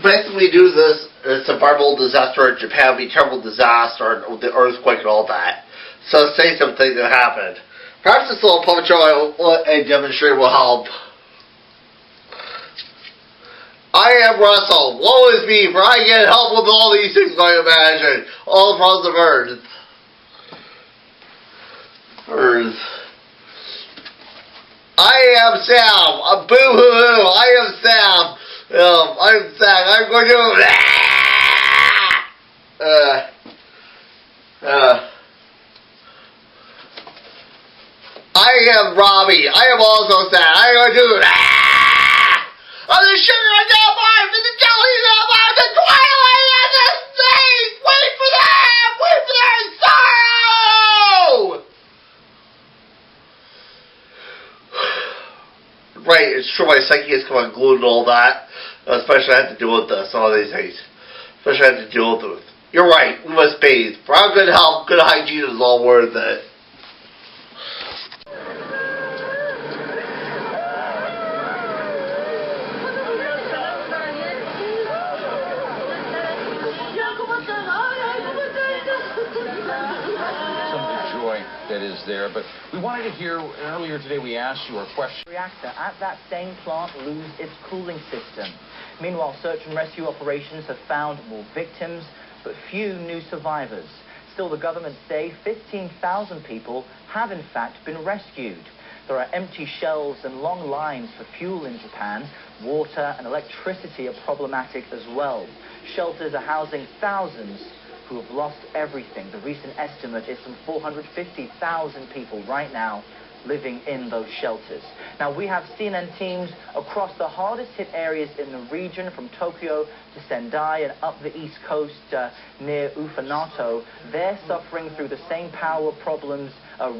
basically do this survival disaster in Japan, be terrible disaster, and the earthquake and all that. So say something that happened. Perhaps this little puppet show and demonstrate will help. I am Russell. Woe is me, for I can't help with all these things I imagine. All the problems of Earth. I am Sam. Boo-hoo-hoo. I am Sam. I'm Sam. I'm going to... I am Robbie. I am also Sam. I'm going to... I'm the sugar and the barf and the jelly and the barf, the twilight and the snake! Wait for them! Wait for their sorrow! Right, it's true my psyche has come unglued and all that. Especially I have to deal with this, all these things. Especially I have to deal with it. You're right, we must bathe. For our good health, good hygiene is all worth it. That is there, but we wanted to hear, earlier today we asked you a question. Reactor at that same plant lose its cooling system. Meanwhile, search and rescue operations have found more victims, but few new survivors. Still, the government say 15,000 people have in fact been rescued. There are empty shelves and long lines for fuel in Japan. Water and electricity are problematic as well. Shelters are housing thousands who have lost everything. The recent estimate is some 450,000 people right now living in those shelters. Now, we have CNN teams across the hardest hit areas in the region, from Tokyo to Sendai and up the east coast near Ufanato. They're suffering through the same power problems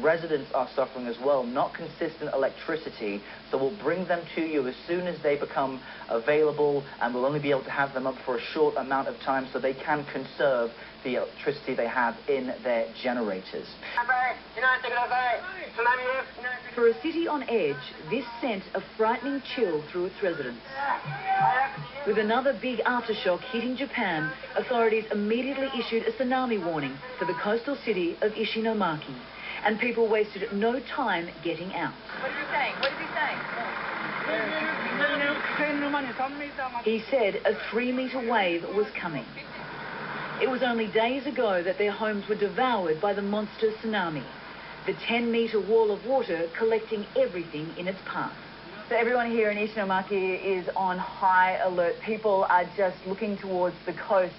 residents are suffering as well, not consistent electricity. So we'll bring them to you as soon as they become available, and we'll only be able to have them up for a short amount of time so they can conserve the electricity they have in their generators. For a city on edge, this sent a frightening chill through its residents. With another big aftershock hitting Japan, authorities immediately issued a tsunami warning for the coastal city of Ishinomaki, and people wasted no time getting out. What is he saying? What is he saying? He said a 3-meter wave was coming. It was only days ago that their homes were devoured by the monster tsunami, the 10-meter wall of water collecting everything in its path. So everyone here in Ishinomaki is on high alert. People are just looking towards the coast,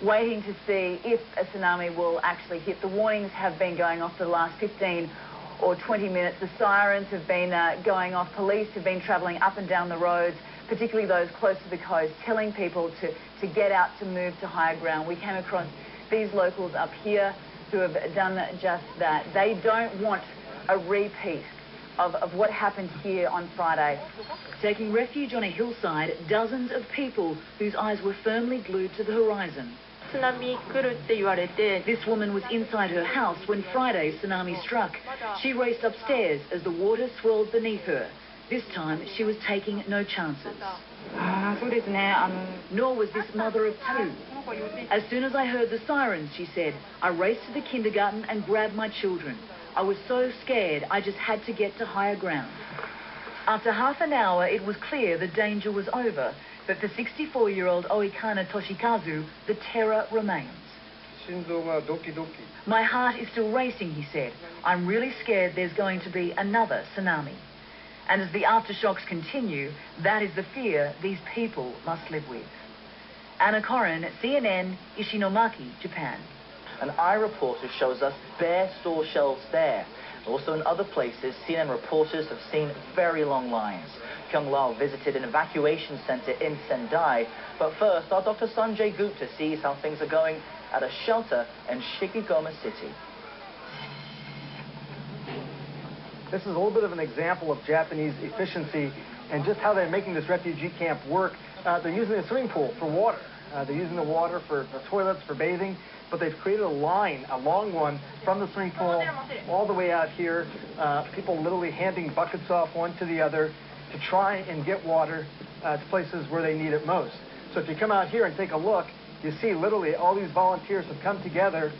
waiting to see if a tsunami will actually hit. The warnings have been going off for the last 15 or 20 minutes. The sirens have been going off. Police have been travelling up and down the roads, particularly those close to the coast, telling people to get out, to move to higher ground. We came across these locals up here who have done just that. They don't want a repeat of what happened here on Friday. Taking refuge on a hillside, dozens of people whose eyes were firmly glued to the horizon. This woman was inside her house when Friday's tsunami struck. She raced upstairs as the water swirled beneath her. This time, she was taking no chances. Nor was this mother of two. As soon as I heard the sirens, she said, I raced to the kindergarten and grabbed my children. I was so scared, I just had to get to higher ground. After half an hour, it was clear the danger was over, but for 64-year-old Oikana Toshikazu, the terror remains. My heart is still racing, he said. I'm really scared there's going to be another tsunami. And as the aftershocks continue, that is the fear these people must live with. Anna Koren, CNN, Ishinomaki, Japan. An iReporter shows us bare store shelves there. Also in other places, CNN reporters have seen very long lines. Kyung Lao visited an evacuation center in Sendai. But first, our Dr. Sanjay Gupta sees how things are going at a shelter in Shikigoma City. This is a little bit of an example of Japanese efficiency and just how they're making this refugee camp work. They're using a swimming pool for water. They're using the water for toilets, for bathing, but they've created a line, a long one, from the swimming pool all the way out here. People literally handing buckets off one to the other to try and get water to places where they need it most. So if you come out here and take a look, you see literally all these volunteers have come together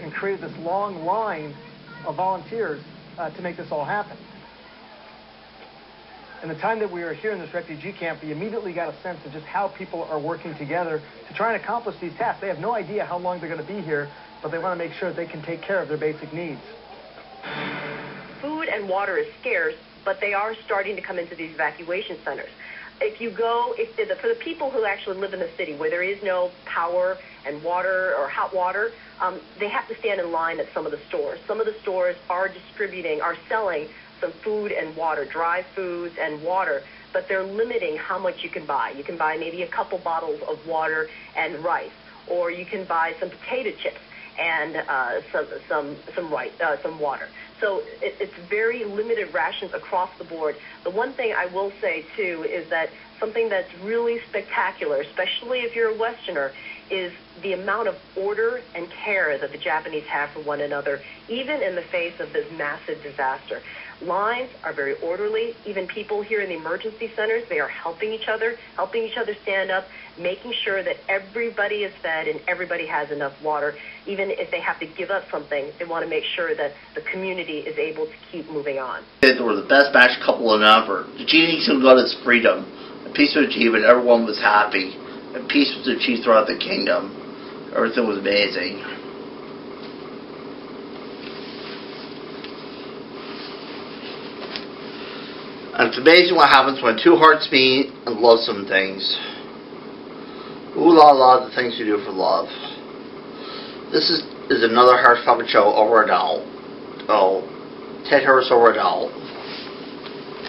and created this long line of volunteers to make this all happen. In the time that we were here in this refugee camp, we immediately got a sense of just how people are working together to try and accomplish these tasks. They have no idea how long they're going to be here, but they want to make sure that they can take care of their basic needs. Food and water is scarce, but they are starting to come into these evacuation centers. For the people who actually live in the city where there is no power and water or hot water, they have to stand in line at some of the stores. Some of the stores are selling some food and water, dry foods and water, but they're limiting how much you can buy. You can buy maybe a couple bottles of water and rice, or you can buy some potato chips and some water. So it's very limited rations across the board. The one thing I will say, too, is that something that's really spectacular, especially if you're a Westerner, is the amount of order and care that the Japanese have for one another, even in the face of this massive disaster. Lines are very orderly. Even people here in the emergency centers, they are helping each other stand up, making sure that everybody is fed and everybody has enough water. Even if they have to give up something, they want to make sure that the community is able to keep moving on. They were the best match couple in ever. The genie soon got his freedom. And peace was achieved and everyone was happy. And peace was achieved throughout the kingdom. Everything was amazing. And it's amazing what happens when two hearts meet and love some things. Ooh la la, the things you do for love. This is another heartfelt show over and out. Oh, Ted Harris over and out.